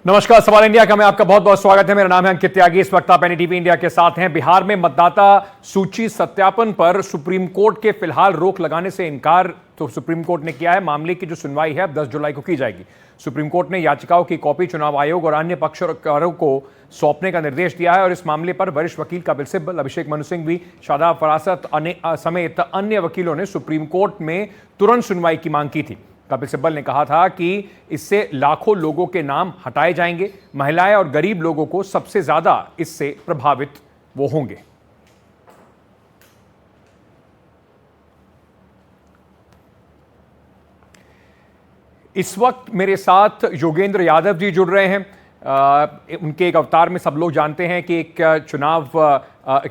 नमस्कार, सवाल इंडिया का मैं आपका बहुत बहुत स्वागत है। मेरा नाम है अंकित त्यागी। इस वक्त आप एनडीटीवी इंडिया के साथ हैं। बिहार में मतदाता सूची सत्यापन पर सुप्रीम कोर्ट के फिलहाल रोक लगाने से इनकार तो सुप्रीम कोर्ट ने किया है। मामले की जो सुनवाई है अब 10 जुलाई को की जाएगी। सुप्रीम कोर्ट ने याचिकाओं की कॉपी चुनाव आयोग और अन्य पक्षकारों को सौंपने का निर्देश दिया है और इस मामले पर वरिष्ठ वकील कपिल सिब्बल, अभिषेक मनु सिंघवी, शादाब फरासत समेत अन्य वकीलों ने सुप्रीम कोर्ट में तुरंत सुनवाई की मांग की थी। कपिल सिब्बल ने कहा था कि इससे लाखों लोगों के नाम हटाए जाएंगे। महिलाएं और गरीब लोगों को सबसे ज्यादा इससे प्रभावित वो होंगे। इस वक्त मेरे साथ योगेंद्र यादव जी जुड़ रहे हैं। उनके एक अवतार में सब लोग जानते हैं कि एक चुनाव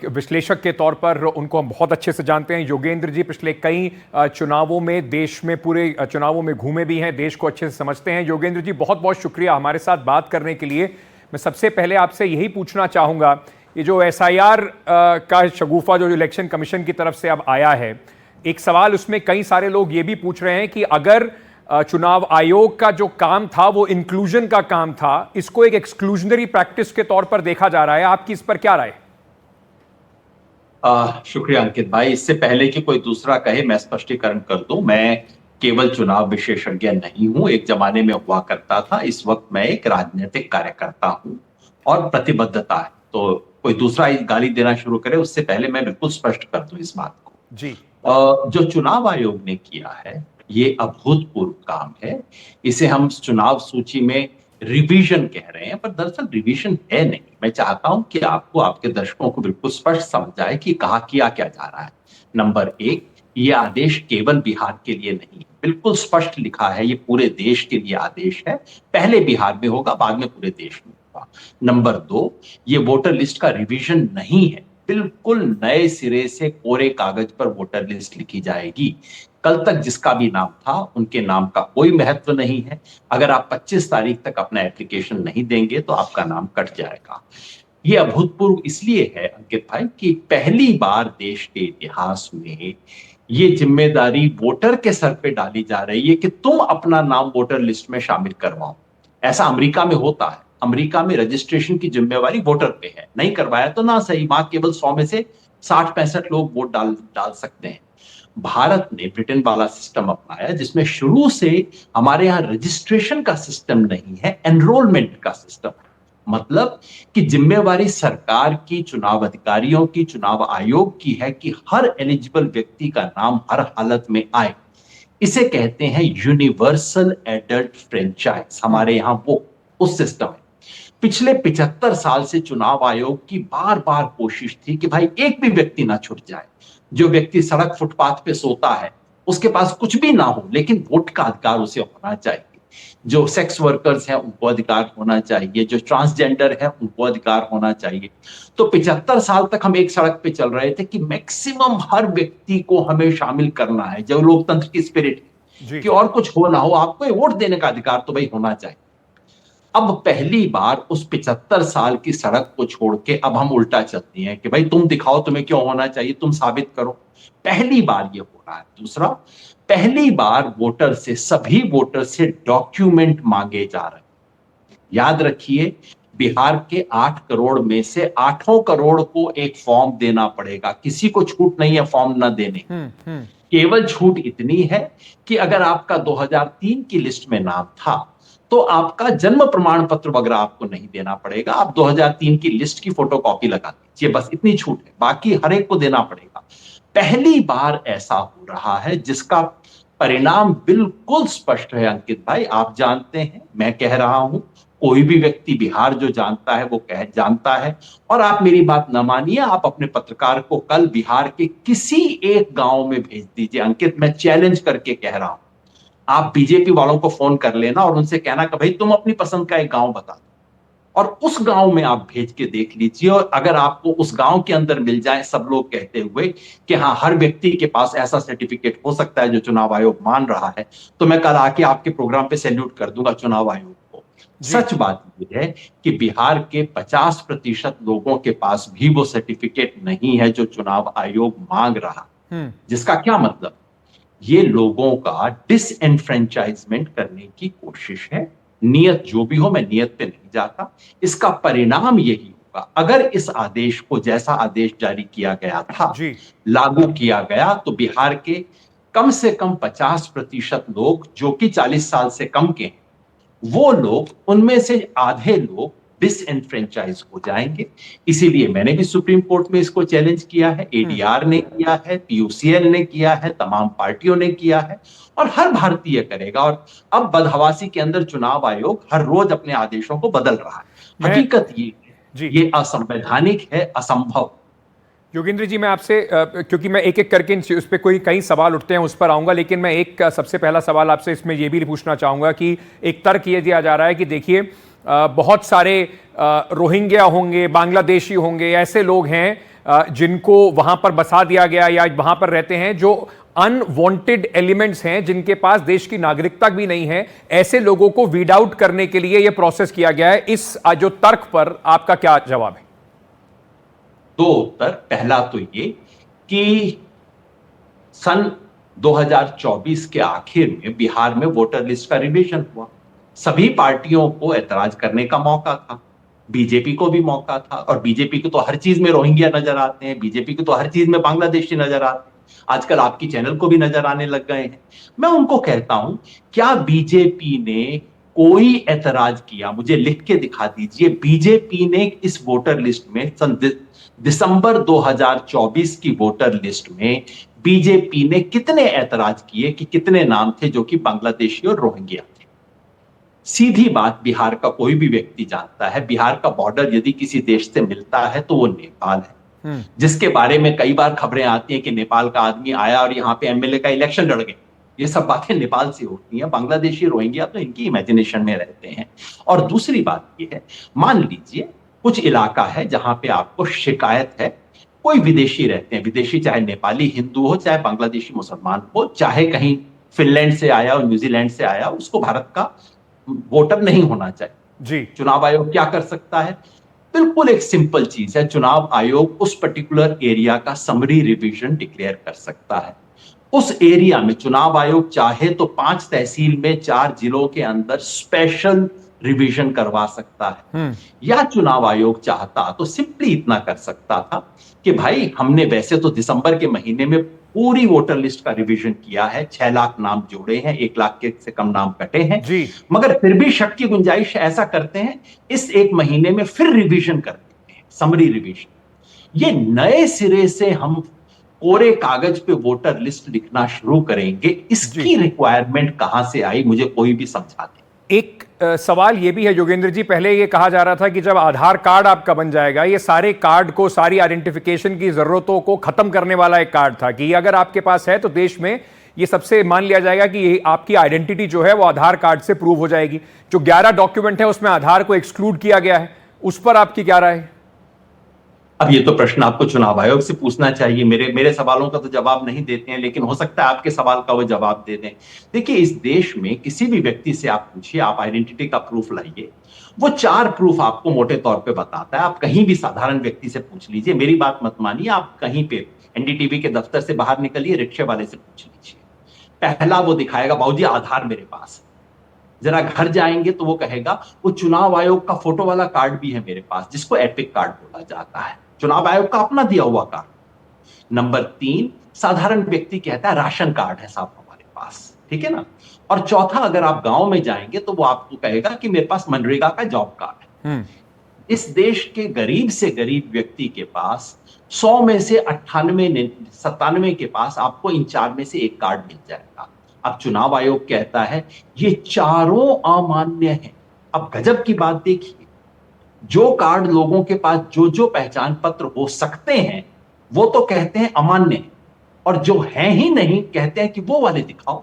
विश्लेषक के तौर पर उनको हम बहुत अच्छे से जानते हैं। योगेंद्र जी पिछले कई चुनावों में, देश में पूरे चुनावों में घूमे भी हैं, देश को अच्छे से समझते हैं। योगेंद्र जी, बहुत बहुत शुक्रिया हमारे साथ बात करने के लिए। मैं सबसे पहले आपसे यही पूछना चाहूँगा, ये जो SIR का शगुफा जो इलेक्शन कमीशन की तरफ से अब आया है, एक सवाल उसमें कई सारे लोग ये भी पूछ रहे हैं कि अगर चुनाव आयोग का जो काम था वो इंक्लूजन का काम था, इसको एक एक्सक्लूजनरी प्रैक्टिस के तौर पर देखा जा रहा है। आपकी इस पर क्या राय? शुक्रिया अंकित भाई। इससे पहले कि कोई दूसरा कहे, मैं स्पष्टीकरण कर दूं। मैं केवल चुनाव विशेषज्ञ नहीं हूं, एक जमाने में हुआ करता था। इस वक्त मैं एक राजनीतिक कार्यकर्ता हूं और प्रतिबद्धता है, तो कोई दूसरा गाली देना शुरू करे उससे पहले मैं बिल्कुल स्पष्ट कर दूं इस बात को। जी। जो चुनाव आयोग ने किया है ये अभूतपूर्व काम है। इसे हम चुनाव सूची में रिवीजन कह रहे हैं, पर दरअसल रिवीजन है नहीं। मैं चाहता हूं कि आपको, आपके दर्शकों को बिल्कुल स्पष्ट समझ जाए कि कहा किया क्या जा रहा है। नंबर एक, ये आदेश केवल बिहार के लिए नहीं, बिल्कुल स्पष्ट लिखा है, ये पूरे देश के लिए आदेश है। पहले बिहार में होगा, बाद में पूरे देश में होगा। नंबर दो, ये वोटर लिस्ट का रिवीजन नहीं है, बिल्कुल नए सिरे से कोरे कागज पर वोटर लिस्ट लिखी जाएगी। कल तक जिसका भी नाम था उनके नाम का कोई महत्व नहीं है। अगर आप 25 तारीख तक अपना एप्लीकेशन नहीं देंगे तो आपका नाम कट जाएगा। ये अभूतपूर्व इसलिए है अंकित भाई कि पहली बार देश के इतिहास में ये जिम्मेदारी वोटर के सर पे डाली जा रही है कि तुम अपना नाम वोटर लिस्ट में शामिल करवाओ। ऐसा अमेरिका में होता है। अमेरिका में रजिस्ट्रेशन की जिम्मेवारी वोटर पे है, नहीं करवाया तो ना सही, वहां केवल 100 में से 60-65 लोग वोट डाल सकते हैं। भारत ने ब्रिटेन वाला सिस्टम अपनाया जिसमें शुरू से हमारे यहां रजिस्ट्रेशन का सिस्टम नहीं है, एनरोलमेंट का सिस्टम है। मतलब कि जिम्मेवारी सरकार की, चुनाव अधिकारियों की, चुनाव आयोग की है कि हर एलिजिबल व्यक्ति का नाम हर हालत में आए। इसे कहते हैं यूनिवर्सल एडल्ट फ्रेंचाइज। हमारे यहां वो उस सिस्टम है। पिछले 75 साल से चुनाव आयोग की बार बार कोशिश थी कि भाई एक भी व्यक्ति ना छूट जाए। जो व्यक्ति सड़क फुटपाथ पे सोता है, उसके पास कुछ भी ना हो लेकिन वोट का अधिकार उसे होना चाहिए। जो सेक्स वर्कर्स हैं उनको अधिकार होना चाहिए, जो ट्रांसजेंडर है उनको अधिकार होना चाहिए। तो 75 साल तक हम एक सड़क पे चल रहे थे कि मैक्सिमम हर व्यक्ति को हमें शामिल करना है, जो लोकतंत्र की स्पिरिट है कि और कुछ हो ना हो, आपको वोट देने का अधिकार तो भाई होना चाहिए। अब पहली बार उस 75 साल की सड़क को छोड़ के अब हम उल्टा चलती हैं कि भाई तुम दिखाओ तुम्हें क्यों होना चाहिए, तुम साबित करो। पहली बार ये हो रहा है। दूसरा, पहली बार वोटर से, सभी वोटर से डॉक्यूमेंट मांगे जा रहे हैं। याद रखिए, बिहार के 8 करोड़ में से 8 करोड़ को एक फॉर्म देना पड़ेगा। किसी को छूट नहीं है फॉर्म न देने। केवल छूट इतनी है कि अगर आपका 2003 की लिस्ट में नाम था तो आपका जन्म प्रमाण पत्र वगैरह आपको नहीं देना पड़ेगा। आप 2003 की लिस्ट की फोटोकॉपी लगा दीजिए, बस इतनी छूट है, बाकी हर एक को देना पड़ेगा। पहली बार ऐसा हो रहा है जिसका परिणाम बिल्कुल स्पष्ट है अंकित भाई। आप जानते हैं, मैं कह रहा हूं, कोई भी व्यक्ति बिहार जो जानता है वो जानता है। और आप मेरी बात न मानिए, आप अपने पत्रकार को कल बिहार के किसी एक गांव में भेज दीजिए अंकित, मैं चैलेंज करके कह रहा हूं। आप बीजेपी वालों को फोन कर लेना और उनसे कहना कि भाई तुम अपनी पसंद का एक गांव बता दो, और उस गांव में आप भेज के देख लीजिए। और अगर आपको उस गांव के अंदर मिल जाए सब लोग कहते हुए कि हाँ हर व्यक्ति के पास ऐसा सर्टिफिकेट हो सकता है जो चुनाव आयोग मान रहा है, तो मैं कल आके आपके प्रोग्राम पे सैल्यूट कर दूंगा चुनाव आयोग को। सच बात यह है कि बिहार के 50% लोगों के पास भी वो सर्टिफिकेट नहीं है जो चुनाव आयोग मांग रहा, जिसका क्या मतलब, ये लोगों का डिसएनफ्रेंचाइजमेंट करने की कोशिश है। नियत जो भी हो, मैं नियत पे नहीं जाता। इसका परिणाम यही होगा, अगर इस आदेश को, जैसा आदेश जारी किया गया था, जी। लागू किया गया, तो बिहार के कम से कम 50% लोग जो कि 40 साल से कम के हैं, वो लोग, उनमें से आधे लोग डिसएनफ्रेंचाइज हो जाएंगे। इसीलिए मैंने भी सुप्रीम कोर्ट में इसको चैलेंज किया है, एडीआर ने किया है, पीयूसीएल ने किया है, तमाम पार्टियों ने किया है, और हर भारतीय करेगा। और अब बदहवासी के अंदर चुनाव आयोग हर रोज अपने आदेशों को बदल रहा है। मैं हकीकत ये है, जी ये असंवैधानिक है, असंभव। योगेंद्र जी, मैं आपसे क्योंकि मैं एक एक करके उस पर कोई कई सवाल उठते हैं, उस पर आऊंगा, लेकिन मैं एक सबसे पहला सवाल आपसे इसमें यह भी पूछना चाहूंगा कि एक तर्क ये दिया जा रहा है कि देखिए बहुत सारे रोहिंग्या होंगे, बांग्लादेशी होंगे, ऐसे लोग हैं जिनको वहां पर बसा दिया गया या वहां पर रहते हैं, जो अनवांटेड एलिमेंट्स हैं, जिनके पास देश की नागरिकता भी नहीं है। ऐसे लोगों को वीड आउट करने के लिए यह प्रोसेस किया गया है। इस जो तर्क पर आपका क्या जवाब है? दो उत्तर। पहला तो ये कि सन 2024 के आखिर में बिहार में वोटर लिस्ट का रिवीजन हुआ। सभी पार्टियों को एतराज करने का मौका था, बीजेपी को भी मौका था, और बीजेपी को तो हर चीज में रोहिंग्या नजर आते हैं, बीजेपी को तो हर चीज में बांग्लादेशी नजर आते हैं, आजकल आपकी चैनल को भी नजर आने लग गए हैं। मैं उनको कहता हूं, क्या बीजेपी ने कोई एतराज किया? मुझे लिख के दिखा दीजिए, बीजेपी ने इस वोटर लिस्ट में सन दिसंबर 2024 की वोटर लिस्ट में बीजेपी ने कितने ऐतराज किए कि कितने नाम थे जो कि बांग्लादेशी और रोहिंग्या थे? सीधी बात, बिहार का कोई भी व्यक्ति जानता है, बिहार का बॉर्डर यदि किसी देश से मिलता है तो वो नेपाल है, जिसके बारे में कई बार खबरें आती हैं कि नेपाल का आदमी आया और यहां पे एमएलए का इलेक्शन लड़ गया। ये सब बातें नेपाल से होती हैं। बांग्लादेशी, रोहिंग्या तो इनकी इमेजिनेशन में रहते हैं। और दूसरी बात ये है, मान लीजिए कुछ इलाका है जहां पे आपको शिकायत है, कोई विदेशी रहते हैं, विदेशी चाहे नेपाली हिंदू हो, चाहे बांग्लादेशी मुसलमान हो, चाहे कहीं फिनलैंड से आया और न्यूजीलैंड से आया, उसको भारत का वोटर नहीं होना चाहिए। जी। चुनाव आयोग क्या कर सकता है? बिल्कुल एक सिंपल चीज है, चुनाव आयोग उस पर्टिकुलर एरिया का समरी रिवीजन डिक्लेयर कर सकता है। उस एरिया में चुनाव आयोग चाहे तो 5 तहसील में 4 जिलों के अंदर स्पेशल रिवीजन करवा सकता है, या चुनाव आयोग चाहता तो सिंपली इतना कर सकता था कि भाई हमने वैसे तो दिसंबर के महीने में पूरी वोटर लिस्ट का रिवीजन किया है, 6 लाख नाम जोड़े हैं, 1 लाख के से कम नाम कटे हैं, जी। मगर फिर भी शक की गुंजाइश, ऐसा करते हैं इस एक महीने में फिर रिवीजन कर देते हैं, समरी रिवीजन। ये नए सिरे से हम कोरे कागज पे वोटर लिस्ट लिखना शुरू करेंगे, इसकी रिक्वायरमेंट कहां से आई? मुझे कोई भी समझा दे। एक सवाल ये भी है योगेंद्र जी, पहले ये कहा जा रहा था कि जब आधार कार्ड आपका बन जाएगा, ये सारे कार्ड को, सारी आइडेंटिफिकेशन की जरूरतों को खत्म करने वाला एक कार्ड था कि अगर आपके पास है तो देश में ये सबसे मान लिया जाएगा कि ये आपकी आइडेंटिटी जो है वो आधार कार्ड से प्रूव हो जाएगी। जो 11 डॉक्यूमेंट है उसमें आधार को एक्सक्लूड किया गया है, उस पर आपकी क्या राय है? अब ये तो प्रश्न आपको चुनाव आयोग से पूछना चाहिए, मेरे सवालों का तो जवाब नहीं देते हैं, लेकिन हो सकता है आपके सवाल का वो जवाब दे दें। देखिए, इस देश में किसी भी व्यक्ति से आप पूछिए, आप आइडेंटिटी का प्रूफ लाइए, वो 4 प्रूफ आपको मोटे तौर पे बताता है। आप कहीं भी साधारण व्यक्ति से पूछ लीजिए, मेरी बात मत मानिए, आप कहीं पे एनडीटीवी के दफ्तर से बाहर निकलिए, रिक्शे वाले से पूछ लीजिए, पहला वो दिखाएगा बाबूजी आधार मेरे पास। जरा घर जाएंगे तो वो कहेगा वो चुनाव आयोग का फोटो वाला कार्ड भी है मेरे पास, जिसको एपिक कार्ड बोला जाता है, चुनाव आयोग का अपना दिया हुआ कार्ड। नंबर 3, साधारण व्यक्ति कहता है राशन कार्ड है साहब हमारे पास, ठीक है ना। और चौथा, अगर आप गांव में जाएंगे तो वो आपको कहेगा कि मेरे पास मनरेगा का जॉब कार्ड है। इस देश के गरीब से गरीब व्यक्ति के पास 100 में से 97 के पास आपको इन 4 में से एक कार्ड मिल जाएगा। अब चुनाव आयोग कहता है ये चारों अमान्य हैं। अब गजब की बात देखिए, जो कार्ड लोगों के पास जो जो पहचान पत्र हो सकते हैं वो तो कहते हैं अमान्य है, और जो हैं ही नहीं कहते हैं कि वो वाले दिखाओ।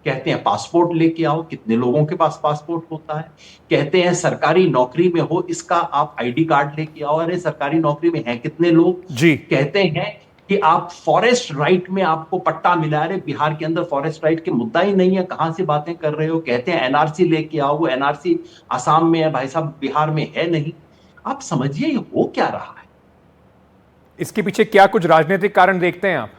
कहते हैं पासपोर्ट लेके आओ, कितने लोगों के पास पासपोर्ट होता है। कहते हैं सरकारी नौकरी में हो, इसका आप आईडी कार्ड लेके आओ, अरे सरकारी नौकरी में हैं कितने लोग जी। कहते हैं कि आप फॉरेस्ट राइट में आपको पट्टा मिला, रहे बिहार के अंदर फॉरेस्ट राइट के मुद्दा ही नहीं है, कहां से बातें कर रहे हो। कहते हैं एनआरसी लेके आओ, वो एनआरसी आसाम में है भाई साहब, बिहार में है नहीं। आप समझिए ये हो क्या रहा है। इसके पीछे क्या कुछ राजनीतिक कारण देखते हैं आप?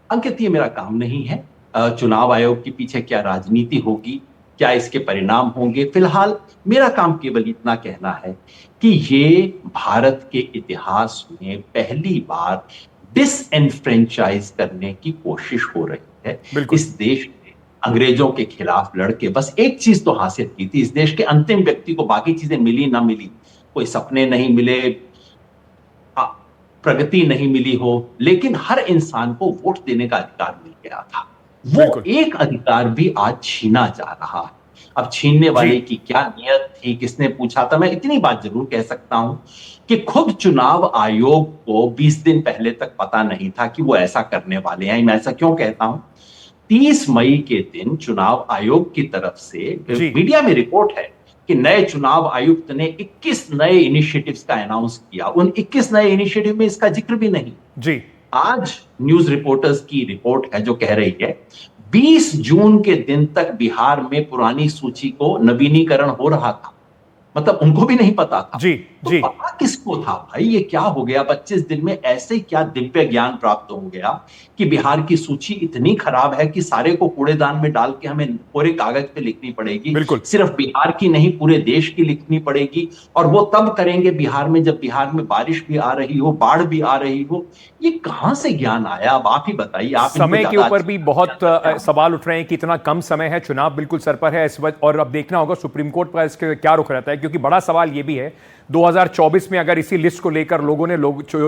अंकित, ये मेरा काम नहीं है, चुनाव आयोग के पीछे क्या राजनीति होगी क्या इसके परिणाम होंगे? फिलहाल मेरा काम केवल इतना कहना है कि ये भारत के इतिहास में पहली बार डिसएनफ्रेंचाइज करने की कोशिश हो रही है। बिल्कुल। इस देश ने अंग्रेजों के खिलाफ लड़के बस एक चीज तो हासिल की थी, इस देश के अंतिम व्यक्ति को बाकी चीजें मिली ना मिली, कोई सपने नहीं मिले, प्रगति नहीं मिली हो, लेकिन हर इंसान को वोट देने का अधिकार मिल गया था। वो बिल्कुल। एक अधिकार भी आज छीना जा रहा है। अब छीनने जी। वाले की क्या नियत थी, किसने पूछा था? मैं इतनी बात जरूर कह सकता हूं कि खुद चुनाव आयोग को 20 दिन पहले तक पता नहीं था कि वो ऐसा करने वाले हैं। मैं ऐसा क्यों कहता हूं? 30 मई के दिन चुनाव आयोग की तरफ से जी। मीडिया में रिपोर्ट है कि नए चुनाव आयुक्त ने 21 नए इनिशिएटिव्स का अनाउंस किया। उन 21 नए इनिशिएटिव में इसका जिक्र भी नहीं। जी। आज न्यूज रिपोर्टर्स की रिपोर्ट है जो कह रही है 20 जून के दिन तक बिहार में पुरानी सूची को नवीनीकरण हो रहा था। मतलब उनको भी नहीं पता था। जी। तो जी। पता किसको था भाई? ये क्या हो गया? 25 दिन में ऐसे क्या दिव्य ज्ञान प्राप्त हो गया कि बिहार की सूची इतनी खराब है कि सारे को कूड़ेदान में डाल के हमें पूरे कागज पे लिखनी पड़ेगी। बिल्कुल। सिर्फ बिहार की नहीं, पूरे देश की लिखनी पड़ेगी। और वो तब करेंगे बिहार में जब बिहार में बारिश भी आ रही हो, बाढ़ भी आ रही हो। ये कहां से ज्ञान आया? अब आप ही बताइए। आप इनको समय के ज्यादा ऊपर अच्छी भी तरह बहुत जानते हैं। सवाल उठ रहे हैं कि इतना कम समय है, चुनाव बिल्कुल सर पर है इस वक्त, और अब देखना होगा सुप्रीम कोर्ट का इसके क्या रुख रहता है, क्योंकि बड़ा सवाल यह भी है 2024 में अगर इसी लिस्ट को लेकर लोगों ने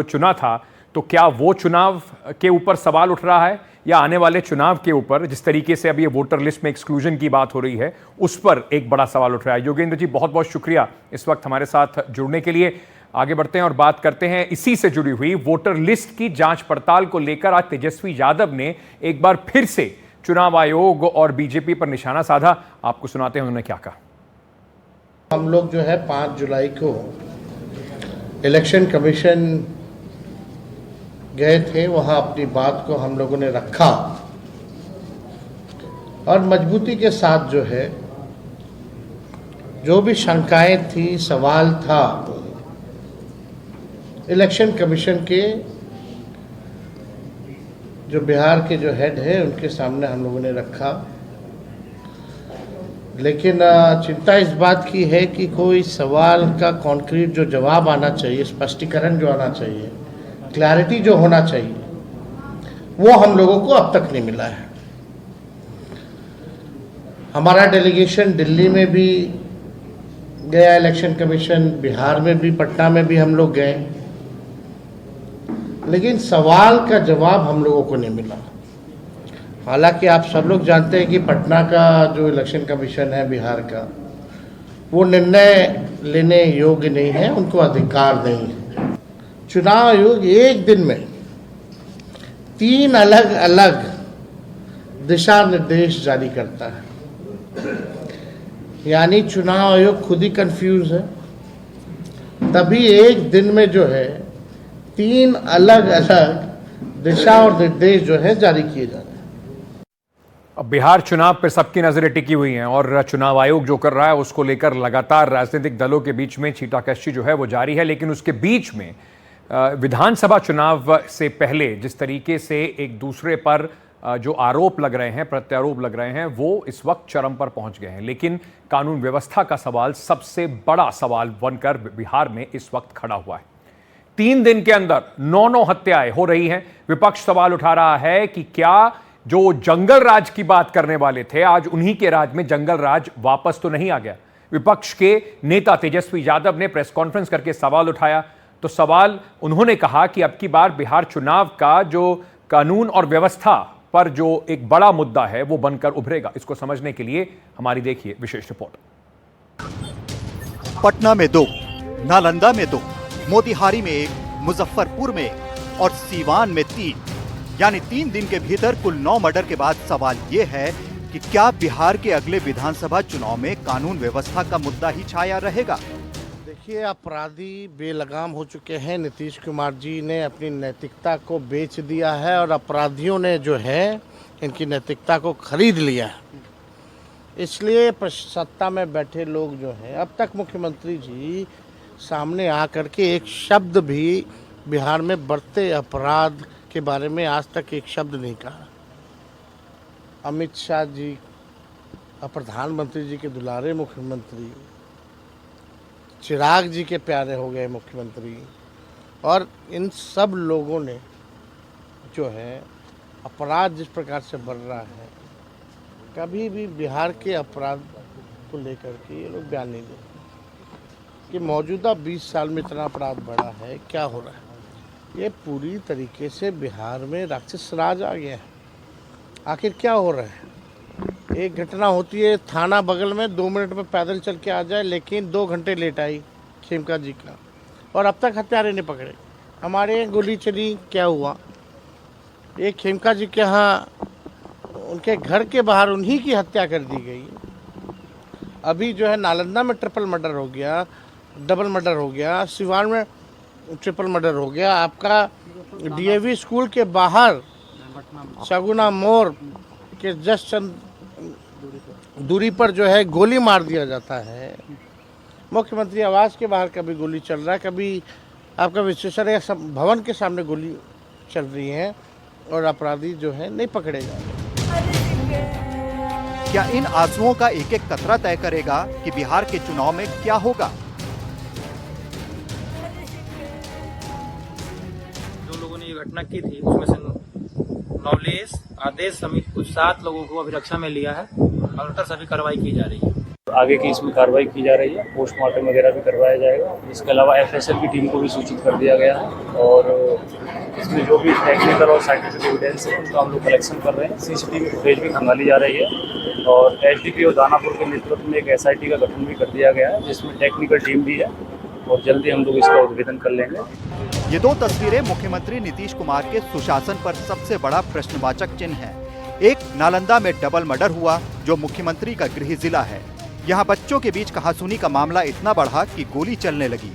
चुना था तो क्या वो चुनाव के ऊपर सवाल उठ रहा है, या आने वाले चुनाव के ऊपर जिस तरीके से अब ये वोटर लिस्ट में एक्सक्लूजन की बात हो रही है उस पर एक बड़ा सवाल उठ रहा है। योगेंद्र जी, बहुत बहुत शुक्रिया इस वक्त हमारे साथ जुड़ने के लिए। आगे बढ़ते हैं और बात करते हैं इसी से जुड़ी हुई वोटर लिस्ट की जांच पड़ताल को लेकर। आज तेजस्वी यादव ने एक बार फिर से चुनाव आयोग और बीजेपी पर निशाना साधा। आपको सुनाते हैं उन्होंने क्या कहा। हम लोग जो है 5 जुलाई को इलेक्शन कमीशन गए थे, वहाँ अपनी बात को हम लोगों ने रखा और मजबूती के साथ जो है जो भी शंकाएं थी, सवाल था, इलेक्शन कमीशन के जो बिहार के जो हेड है उनके सामने हम लोगों ने रखा। लेकिन चिंता इस बात की है कि कोई सवाल का कॉन्क्रीट जो जवाब आना चाहिए, स्पष्टीकरण जो आना चाहिए, क्लैरिटी जो होना चाहिए, वो हम लोगों को अब तक नहीं मिला है। हमारा डेलीगेशन दिल्ली में भी गया, इलेक्शन कमीशन, बिहार में भी, पटना में भी हम लोग गए, लेकिन सवाल का जवाब हम लोगों को नहीं मिला। हालांकि आप सब लोग जानते हैं कि पटना का जो इलेक्शन कमीशन है बिहार का, वो निर्णय लेने योग्य नहीं है, उनको अधिकार नहीं है। चुनाव आयोग एक दिन में 3 अलग अलग दिशा निर्देश जारी करता है, यानी चुनाव आयोग खुद ही कंफ्यूज है। तभी एक दिन में जो है 3 अलग अलग दिशा और निर्देश जो है जारी किए जा रहे हैं। अब बिहार चुनाव पर सबकी नजरें टिकी हुई हैं और चुनाव आयोग जो कर रहा है उसको लेकर लगातार राजनीतिक दलों के बीच में छींटाकशी जो है वो जारी है। लेकिन उसके बीच में विधानसभा चुनाव से पहले जिस तरीके से एक दूसरे पर जो आरोप लग रहे हैं, प्रत्यारोप लग रहे हैं, वो इस वक्त चरम पर पहुंच गए हैं। लेकिन कानून व्यवस्था का सवाल सबसे बड़ा सवाल बनकर बिहार में इस वक्त खड़ा हुआ है। 3 दिन के अंदर 9 हत्याएं हो रही हैं। विपक्ष सवाल उठा रहा है कि क्या जो जंगल राज की बात करने वाले थे, आज उन्हीं के राज में जंगल राज वापस तो नहीं आ गया। विपक्ष के नेता तेजस्वी यादव ने प्रेस कॉन्फ्रेंस करके सवाल उठाया। तो सवाल उन्होंने कहा कि अब की बार बिहार चुनाव का जो कानून और व्यवस्था पर जो एक बड़ा मुद्दा है वो बनकर उभरेगा। इसको समझने के लिए हमारी देखिए विशेष रिपोर्ट। पटना में 2, नालंदा में 2, मोतिहारी में 1, मुजफ्फरपुर में 1 और सीवान में 3, यानी 3 दिन के भीतर कुल 9 मर्डर के बाद सवाल ये है कि क्या बिहार के अगले विधानसभा चुनाव में कानून व्यवस्था का मुद्दा ही छाया रहेगा। देखिए, अपराधी बेलगाम हो चुके हैं। नीतीश कुमार जी ने अपनी नैतिकता को बेच दिया है और अपराधियों ने जो है इनकी नैतिकता को खरीद लिया है। इसलिए सत्ता में बैठे लोग जो हैं, अब तक मुख्यमंत्री जी सामने आकर के एक शब्द भी बिहार में बढ़ते अपराध के बारे में आज तक एक शब्द नहीं कहा। अमित शाह जी और प्रधानमंत्री जी के दुलारे मुख्यमंत्री, चिराग जी के प्यारे हो गए मुख्यमंत्री, और इन सब लोगों ने जो है अपराध जिस प्रकार से बढ़ रहा है, कभी भी बिहार के अपराध को लेकर के ये लोग बयान नहीं देते कि मौजूदा 20 साल में इतना अपराध बढ़ा है, क्या हो रहा है। ये पूरी तरीके से बिहार में राक्षस राज आ गया है। आखिर क्या हो रहा है? एक घटना होती है थाना बगल में, 2 मिनट में पैदल चल के आ जाए, लेकिन 2 घंटे लेट आई खेमका जी का, और अब तक हत्यारे नहीं पकड़े। हमारे गोली चली, क्या हुआ? एक खेमका जी के यहाँ उनके घर के बाहर उन्हीं की हत्या कर दी गई। अभी जो है नालंदा में ट्रिपल मर्डर हो गया, डबल मर्डर हो गया, सिवान में ट्रिपल मर्डर हो गया। आपका डीएवी स्कूल के बाहर सगुना मोड़ के जस्ट चंद दूरी पर जो है गोली मार दिया जाता है। मुख्यमंत्री आवास के बाहर कभी गोली चल रहा है, कभी आपका विश्वेश्वरैया भवन के सामने गोली चल रही है, और अपराधी जो है नहीं पकड़े जा रहे। क्या इन आंसुओं का एक एक कतरा तय करेगा कि बिहार के चुनाव में क्या होगा? जो लोगों ने ये घटना की थी उसमें से नवलेश, आदेश समेत कुछ 7 लोगों को अभिरक्षा में लिया है और उन पर सभी कार्रवाई की जा रही है। आगे की इसमें कार्रवाई की जा रही है, पोस्टमार्टम वगैरह भी करवाया जाएगा। इसके अलावा एफएसएल की टीम को भी सूचित कर दिया गया है, और इसमें जो भी टेक्निकल और साइंटिफिक एविडेंस है उनका हम लोग कलेक्शन कर रहे हैं। सीसीटीवी फुटेज भी खंगाली जा रही है, और एसडीपीओ दानापुर के नेतृत्व में एक एसआईटी का गठन भी कर दिया गया है, जिसमें टेक्निकल टीम भी है, और जल्दी हम लोग इसका उद्भेदन कर लेंगे। ये 2 तस्वीरें मुख्यमंत्री नीतीश कुमार के सुशासन पर सबसे बड़ा प्रश्नवाचक चिन्ह है। एक नालंदा में डबल मर्डर हुआ, जो मुख्यमंत्री का गृह जिला है। यहाँ बच्चों के बीच कहासुनी का मामला इतना बढ़ा कि गोली चलने लगी।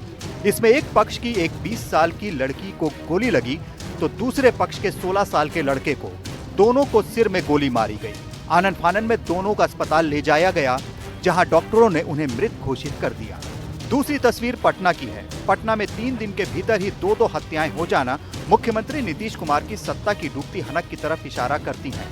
इसमें एक पक्ष की एक 20 साल की लड़की को गोली लगी, तो दूसरे पक्ष के 16 साल के लड़के को, दोनों को सिर में गोली मारी गई। आनन फानन में दोनों का अस्पताल ले जाया गया, जहां डॉक्टरों ने उन्हें मृत घोषित कर दिया। दूसरी तस्वीर पटना की है। पटना में 3 दिन के भीतर ही 2 हत्याएं हो जाना मुख्यमंत्री नीतीश कुमार की सत्ता की डूबती हनक की तरफ इशारा करती हैं।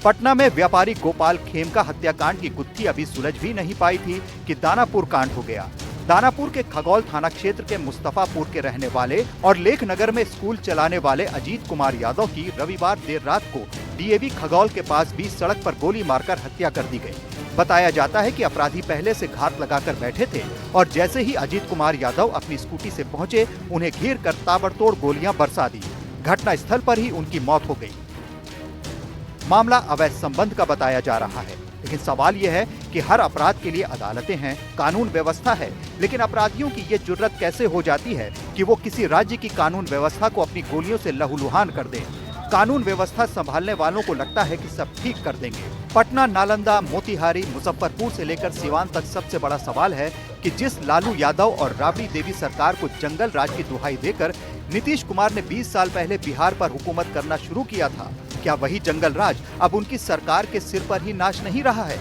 पटना में व्यापारी गोपाल खेमका हत्याकांड की गुत्थी अभी सुलझ भी नहीं पाई थी कि दानापुर कांड हो गया। दानापुर के खगौल थाना क्षेत्र के मुस्तफापुर के रहने वाले और लेखनगर में स्कूल चलाने वाले अजीत कुमार यादव की रविवार देर रात को डीएवी खगौल के पास बीच सड़क पर गोली मारकर हत्या कर दी गई। बताया जाता है कि अपराधी पहले से घात लगाकर बैठे थे, और जैसे ही अजीत कुमार यादव अपनी स्कूटी से पहुंचे, उन्हें घेर कर ताबड़तोड़ गोलियां बरसा दी। घटना स्थल पर ही उनकी मौत हो गई। मामला अवैध संबंध का बताया जा रहा है, लेकिन सवाल यह है कि हर अपराध के लिए अदालतें हैं, कानून व्यवस्था है, लेकिन अपराधियों की ये जुर्रत कैसे हो जाती है कि वो किसी राज्य की कानून व्यवस्था को अपनी गोलियों से लहूलुहान कर दें। कानून व्यवस्था संभालने वालों को लगता है कि सब ठीक कर देंगे। पटना, नालंदा, मोतिहारी, मुजफ्फरपुर से लेकर सीवान तक सबसे बड़ा सवाल है कि जिस लालू यादव और राबड़ी देवी सरकार को जंगल राज की दुहाई देकर नीतीश कुमार ने 20 साल पहले बिहार पर हुकूमत करना शुरू किया था, क्या वही जंगल राज अब उनकी सरकार के सिर पर ही नाश नहीं रहा है?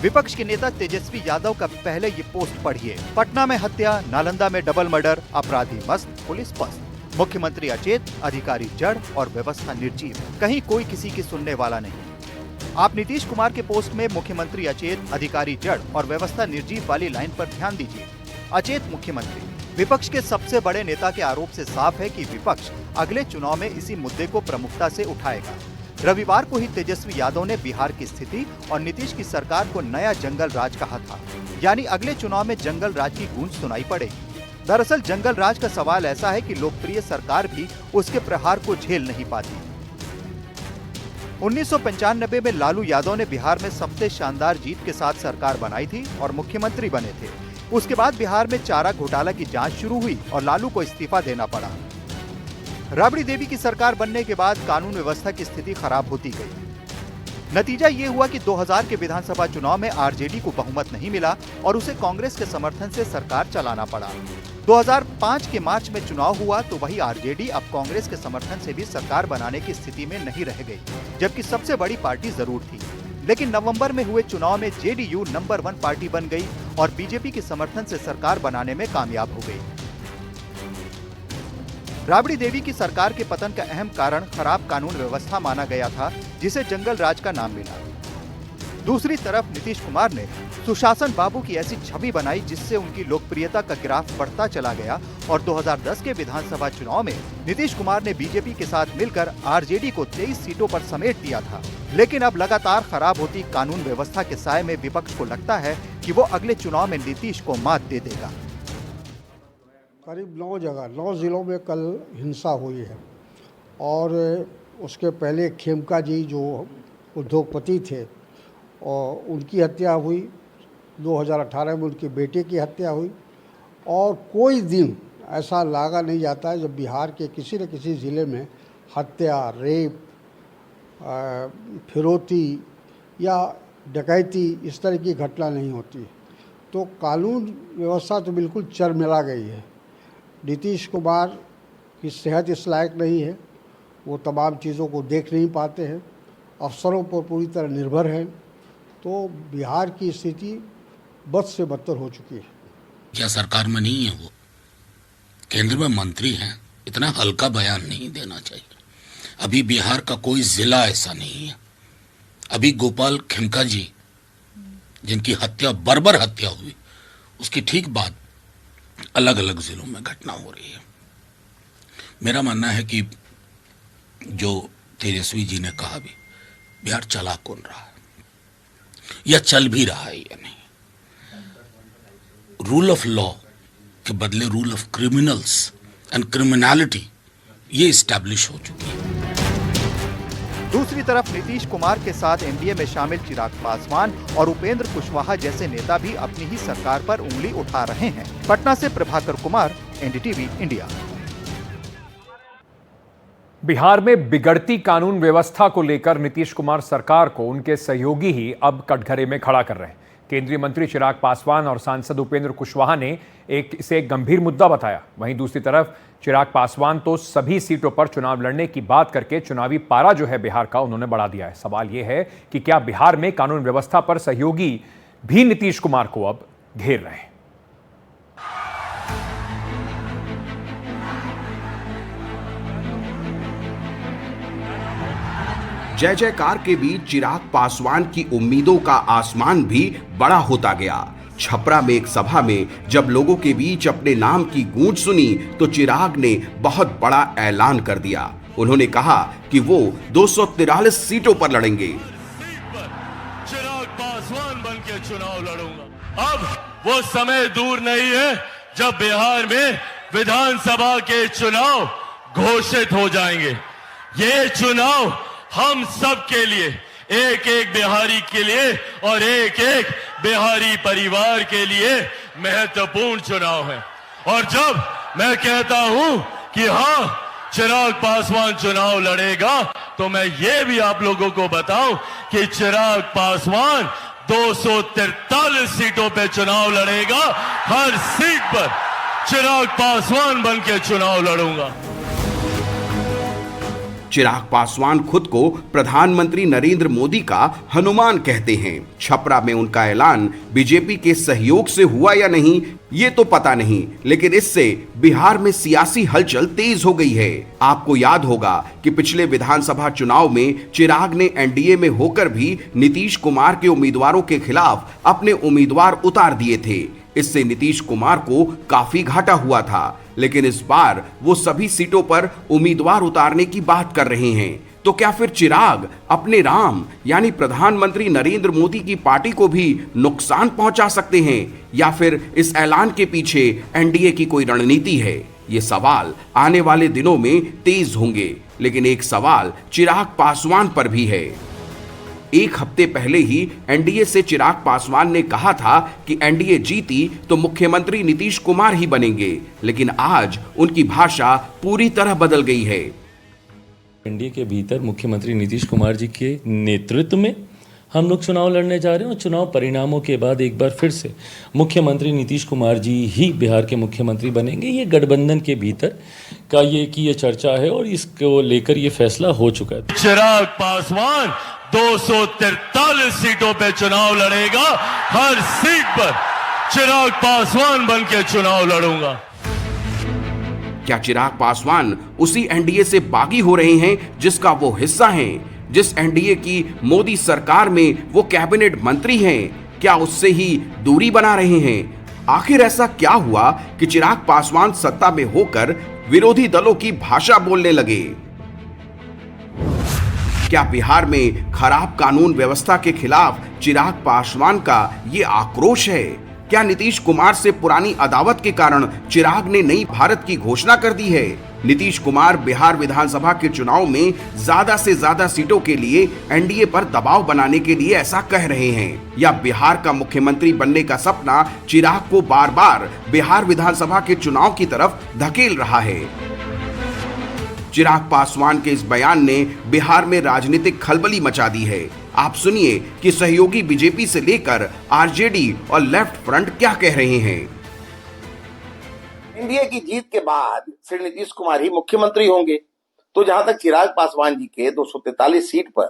विपक्ष के नेता तेजस्वी यादव का पहले ये पोस्ट पढ़िए। पटना में हत्या, नालंदा में डबल मर्डर, अपराधी मस्त, पुलिस पस्त, मुख्यमंत्री अचेत, अधिकारी जड़ और व्यवस्था निर्जीव। कहीं कोई किसी की सुनने वाला नहीं। आप नीतीश कुमार के पोस्ट में मुख्यमंत्री अचेत, अधिकारी जड़ और व्यवस्था निर्जीव वाली लाइन पर ध्यान दीजिए। अचेत मुख्यमंत्री। विपक्ष के सबसे बड़े नेता के आरोप से साफ है कि विपक्ष अगले चुनाव में इसी मुद्दे को प्रमुखता से उठाएगा। रविवार को ही तेजस्वी यादव ने बिहार की स्थिति और नीतीश की सरकार को नया जंगल राज कहा था, यानी अगले चुनाव में जंगल राज की गूंज सुनाई पड़ेगी। दरअसल जंगल राज का सवाल ऐसा है कि लोकप्रिय सरकार भी उसके प्रहार को झेल नहीं पाती। 1995 में लालू यादव ने बिहार में सबसे शानदार जीत के साथ सरकार बनाई थी और मुख्यमंत्री बने थे। उसके बाद बिहार में चारा घोटाला की जांच शुरू हुई और लालू को इस्तीफा देना पड़ा। राबड़ी देवी की सरकार बनने के बाद कानून व्यवस्था की स्थिति खराब होती गई। नतीजा ये हुआ कि 2000 के विधानसभा चुनाव में आरजेडी को बहुमत नहीं मिला और उसे कांग्रेस के समर्थन से सरकार चलाना पड़ा। 2005 के मार्च में चुनाव हुआ तो वही आरजेडी अब कांग्रेस के समर्थन से भी सरकार बनाने की स्थिति में नहीं रह गई, जबकि सबसे बड़ी पार्टी जरूर थी। लेकिन नवंबर में हुए चुनाव में जेडीयू नंबर 1 पार्टी बन गई और बीजेपी के समर्थन से सरकार बनाने में कामयाब हो गई। राबड़ी देवी की सरकार के पतन का अहम कारण खराब कानून व्यवस्था माना गया था, जिसे जंगल राज का नाम मिला। दूसरी तरफ नीतीश कुमार ने सुशासन बाबू की ऐसी छवि बनाई जिससे उनकी लोकप्रियता का ग्राफ बढ़ता चला गया और 2010 के विधानसभा चुनाव में नीतीश कुमार ने बीजेपी के साथ मिलकर आरजेडी को 23 सीटों पर समेट दिया था। लेकिन अब लगातार खराब होती कानून व्यवस्था के साए में विपक्ष को लगता है कि वो अगले चुनाव में नीतीश को मात दे देगा। करीब 9 जिलों में कल हिंसा हुई है और उसके पहले खेमका जी जो उद्योगपति थे और उनकी हत्या हुई, 2018 में उनके बेटे की हत्या हुई और कोई दिन ऐसा लागा नहीं जाता है जब बिहार के किसी न किसी ज़िले में हत्या, रेप, फिरौती या डकैती इस तरह की घटना नहीं होती। तो कानून व्यवस्था तो बिल्कुल चरमरा गई है। नीतीश कुमार की सेहत इस लायक नहीं है, वो तमाम चीज़ों को देख नहीं पाते हैं, अफसरों पर पूरी तरह निर्भर हैं। तो बिहार की स्थिति बद से बदतर हो चुकी है। क्या सरकार में नहीं है, वो केंद्र में मंत्री हैं, इतना हल्का बयान नहीं देना चाहिए। अभी बिहार का कोई जिला ऐसा नहीं है। अभी गोपाल खेमका जी जिनकी हत्या, बर्बर हत्या हुई, उसकी ठीक बाद अलग अलग जिलों में घटना हो रही है। मेरा मानना है कि जो तेजस्वी जी ने कहा भी, बिहार चला कौन रहा है या चल भी रहा है या नहीं। रूल ऑफ लॉ के बदले rule of criminals and criminality ये इस्टेब्लिश हो चुकी है। दूसरी तरफ नीतीश कुमार के साथ एनडीए में शामिल चिराग पासवान और उपेंद्र कुशवाहा जैसे नेता भी अपनी ही सरकार पर उंगली उठा रहे हैं। पटना से प्रभाकर कुमार, एनडीटीवी इंडिया। बिहार में बिगड़ती कानून व्यवस्था को लेकर नीतीश कुमार सरकार को उनके सहयोगी ही अब कटघरे में खड़ा कर रहे हैं। केंद्रीय मंत्री चिराग पासवान और सांसद उपेंद्र कुशवाहा ने इसे एक गंभीर मुद्दा बताया। वहीं दूसरी तरफ चिराग पासवान तो सभी सीटों पर चुनाव लड़ने की बात करके चुनावी पारा जो है बिहार का उन्होंने बढ़ा दिया है। सवाल यह है कि क्या बिहार में कानून व्यवस्था पर सहयोगी भी नीतीश कुमार को अब घेर रहे हैं। जय जयकार के बीच चिराग पासवान की उम्मीदों का आसमान भी बड़ा होता गया। छपरा में एक सभा में जब लोगों के बीच अपने नाम की गूंज सुनी तो चिराग ने बहुत बड़ा ऐलान कर दिया। उन्होंने कहा कि वो 243 सीटों पर लड़ेंगे। चिराग पासवान बनके चुनाव लड़ूंगा। अब वो समय दूर नहीं है जब बिहार में विधानसभा के चुनाव घोषित हो जाएंगे। ये चुनाव हम सब के लिए, एक एक बिहारी के लिए और एक एक बिहारी परिवार के लिए महत्वपूर्ण चुनाव है। और जब मैं कहता हूं कि हाँ चिराग पासवान चुनाव लड़ेगा तो मैं ये भी आप लोगों को बताऊं कि चिराग पासवान 243 सीटों पे चुनाव लड़ेगा। हर सीट पर चिराग पासवान बनके चुनाव लड़ूंगा। चिराग पासवान खुद को प्रधानमंत्री नरेंद्र मोदी का हनुमान कहते हैं। छपरा में उनका ऐलान बीजेपी के सहयोग से हुआ या नहीं ये तो पता नहीं, लेकिन इससे बिहार में सियासी हलचल तेज हो गई है। आपको याद होगा कि पिछले विधानसभा चुनाव में चिराग ने एनडीए में होकर भी नीतीश कुमार के उम्मीदवारों के खिलाफ अपने उम्मीदवार उतार दिए थे। इससे नीतीश कुमार को काफी घाटा हुआ था, लेकिन इस बार वो सभी सीटों पर उम्मीदवार उतारने की बात कर रहे हैं। तो क्या फिर चिराग अपने राम यानी प्रधानमंत्री नरेंद्र मोदी की पार्टी को भी नुकसान पहुंचा सकते हैं, या फिर इस ऐलान के पीछे एनडीए की कोई रणनीति है? ये सवाल आने वाले दिनों में तेज होंगे। लेकिन एक सवाल चिराग पासवान पर भी है। एक हफ्ते पहले ही एनडीए से चिराग पासवान ने कहा था कि एनडीए जीती तो मुख्यमंत्री नीतीश कुमार ही बनेंगे, लेकिन आज उनकी भाषा पूरी तरह बदल गई है। एनडीए के भीतर मुख्यमंत्री नीतीश कुमार जी के नेतृत्व में हम लोग चुनाव लड़ने जा रहे हैं और चुनाव परिणामों के बाद एक बार फिर से मुख्यमंत्री नीतीश कुमार जी ही बिहार के मुख्यमंत्री बनेंगे। ये गठबंधन के भीतर का ये चर्चा है और इसको लेकर ये फैसला हो चुका है। चिराग पासवान 243 सीटों पे चुनाव लड़ेगा। हर सीट पर चिराग पासवान बनके चुनाव लड़ूंगा। क्या चिराग पासवान उसी एनडीए से बागी हो रहे हैं जिसका वो हिस्सा हैं? जिस एनडीए की मोदी सरकार में वो कैबिनेट मंत्री हैं, क्या उससे ही दूरी बना रहे हैं? आखिर ऐसा क्या हुआ कि चिराग पासवान सत्ता में होकर विरोधी दलों की भाषा बोलने लगे? क्या बिहार में खराब कानून व्यवस्था के खिलाफ चिराग पासवान का ये आक्रोश है? क्या नीतीश कुमार से पुरानी अदावत के कारण चिराग ने नई भारत की घोषणा कर दी है? नीतीश कुमार बिहार विधानसभा के चुनाव में ज्यादा से ज्यादा सीटों के लिए एनडीए पर दबाव बनाने के लिए ऐसा कह रहे हैं, या बिहार का मुख्यमंत्री बनने का सपना चिराग को बार बार बिहार विधानसभा के चुनाव की तरफ धकेल रहा है? चिराग पासवान के इस बयान ने बिहार में राजनीतिक खलबली मचा दी है। आप सुनिए कि सहयोगी बीजेपी से लेकर आरजेडी और लेफ्ट फ्रंट क्या कह रहे हैं। एनडीए की जीत के बाद श्री नीतीश कुमार ही मुख्यमंत्री होंगे। तो जहां तक चिराग पासवान जी के 243 सीट पर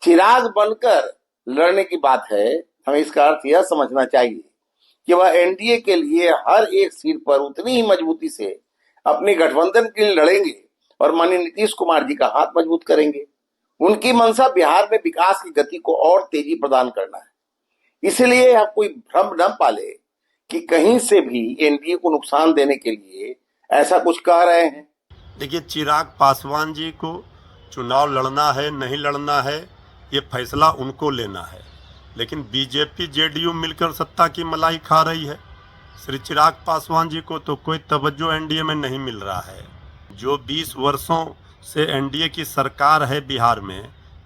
चिराग बनकर लड़ने की बात है, हमें इसका अर्थ यह समझना चाहिए कि वह एनडीए के लिए हर एक सीट पर उतनी ही मजबूती से अपने गठबंधन के लिए लड़ेंगे और माननीय नीतीश कुमार जी का हाथ मजबूत करेंगे। उनकी मंशा बिहार में विकास की गति को और तेजी प्रदान करना है। इसलिए आप कोई भ्रम न पाले कि कहीं से भी एनडीए को नुकसान देने के लिए ऐसा कुछ कह रहे हैं। देखिए, चिराग पासवान जी को चुनाव लड़ना है नहीं लड़ना है, ये फैसला उनको लेना है। लेकिन बीजेपी जेडीयू मिलकर सत्ता की मलाई खा रही है। श्री चिराग पासवान जी को तो कोई तवज्जो एनडीए में नहीं मिल रहा है। जो 20 वर्षों से एनडीए की सरकार है बिहार में,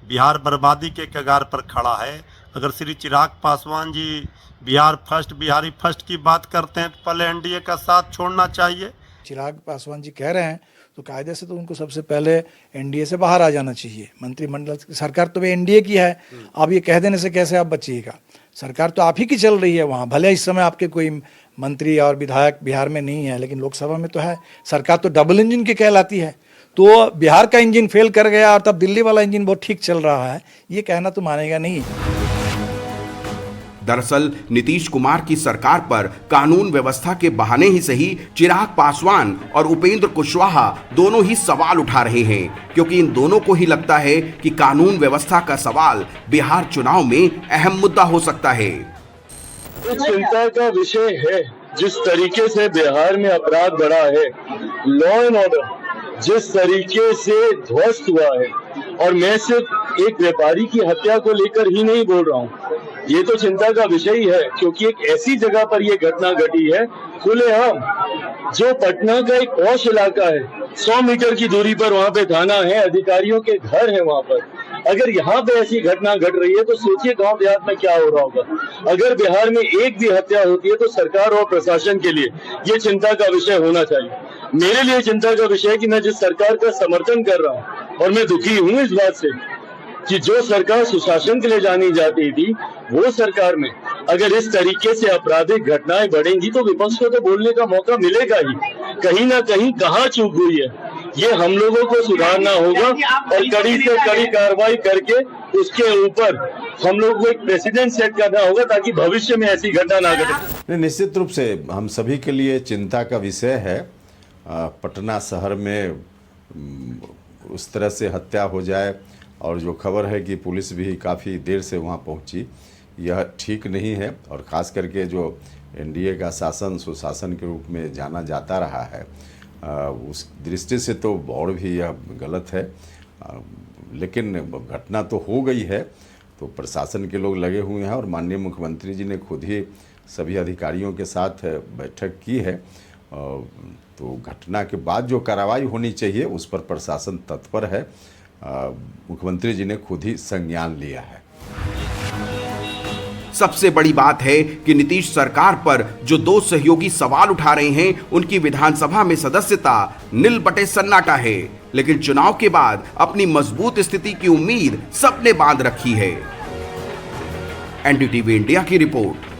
बिहार बर्बादी के कगार पर खड़ा है। अगर श्री चिराग पासवान जी बिहार फर्स्ट, बिहारी फर्स्ट की बात करते हैं तो पहले एनडीए का साथ छोड़ना चाहिए। चिराग पासवान जी कह रहे हैं तो कायदे से तो उनको सबसे पहले एनडीए से बाहर आ जाना चाहिए। मंत्रिमंडल सरकार तो एनडीए की है, आप ये कह देने से कैसे आप बचिएगा? सरकार तो आप ही की चल रही है वहाँ। भले इस समय आपके कोई मंत्री और विधायक बिहार में नहीं है, लेकिन लोकसभा में तो है। सरकार तो डबल इंजन की कहलाती है। तो बिहार का इंजन फेल कर गया और तब दिल्ली वाला इंजन बहुत ठीक चल रहा है, ये कहना तो मानेगा नहीं। दरअसल नीतीश कुमार की सरकार पर कानून व्यवस्था के बहाने ही सही चिराग पासवान और उपेंद्र कुशवाहा दोनों ही सवाल उठा रहे हैं, क्योंकि इन दोनों को ही लगता है कि कानून व्यवस्था का सवाल बिहार चुनाव में अहम मुद्दा हो सकता है। चिंता का विषय है जिस तरीके से बिहार में अपराध बढ़ा है, लॉ एंड ऑर्डर जिस तरीके से ध्वस्त हुआ है, और मैं सिर्फ एक व्यापारी की हत्या को लेकर ही नहीं बोल रहा हूँ, ये तो चिंता का विषय ही है, क्योंकि एक ऐसी जगह पर ये घटना घटी है खुलेआम, जो पटना का एक पॉश इलाका है, 100 मीटर की दूरी पर वहाँ पे थाना है, अधिकारियों के घर है वहाँ पर। अगर यहाँ पे ऐसी घटना घट रही है तो सोचिए गांव देहात में क्या हो रहा होगा। अगर बिहार में एक भी हत्या होती है तो सरकार और प्रशासन के लिए ये चिंता का विषय होना चाहिए। मेरे लिए चिंता का विषय है कि मैं जिस सरकार का समर्थन कर रहा हूँ, और मैं दुखी हूँ इस बात से कि जो सरकार सुशासन के लिए जानी जाती थी, वो सरकार में अगर इस तरीके से आपराधिक घटनाएं बढ़ेंगी तो विपक्ष को तो बोलने का मौका मिलेगा ही। कहीं ना कहीं कहाँ चूक हुई है, ये हम लोगों को सुधारना होगा और कड़ी से कड़ी कार्रवाई करके उसके ऊपर हम लोग को एक प्रेसिडेंट सेट करना होगा ताकि भविष्य में ऐसी घटना ना घटे। निश्चित रूप से हम सभी के लिए चिंता का विषय है। पटना शहर में उस तरह से हत्या हो जाए, और जो खबर है कि पुलिस भी काफ़ी देर से वहाँ पहुँची, यह ठीक नहीं है। और ख़ास करके जो एनडीए का शासन सुशासन के रूप में जाना जाता रहा है, उस दृष्टि से तो और भी यह गलत है। लेकिन घटना तो हो गई है, तो प्रशासन के लोग लगे हुए हैं, और माननीय मुख्यमंत्री जी ने खुद ही सभी अधिकारियों के साथ बैठक की है। तो घटना के बाद जो कार्रवाई होनी चाहिए उस पर प्रशासन तत्पर है। मुख्यमंत्री जी ने खुद ही संज्ञान लिया है। सबसे बड़ी बात है कि नीतीश सरकार पर जो दो सहयोगी सवाल उठा रहे हैं, उनकी विधानसभा में सदस्यता नील बटे सन्नाटा है। लेकिन चुनाव के बाद अपनी मजबूत स्थिति की उम्मीद सबने बांध रखी है। एनडीटीवी इंडिया की रिपोर्ट।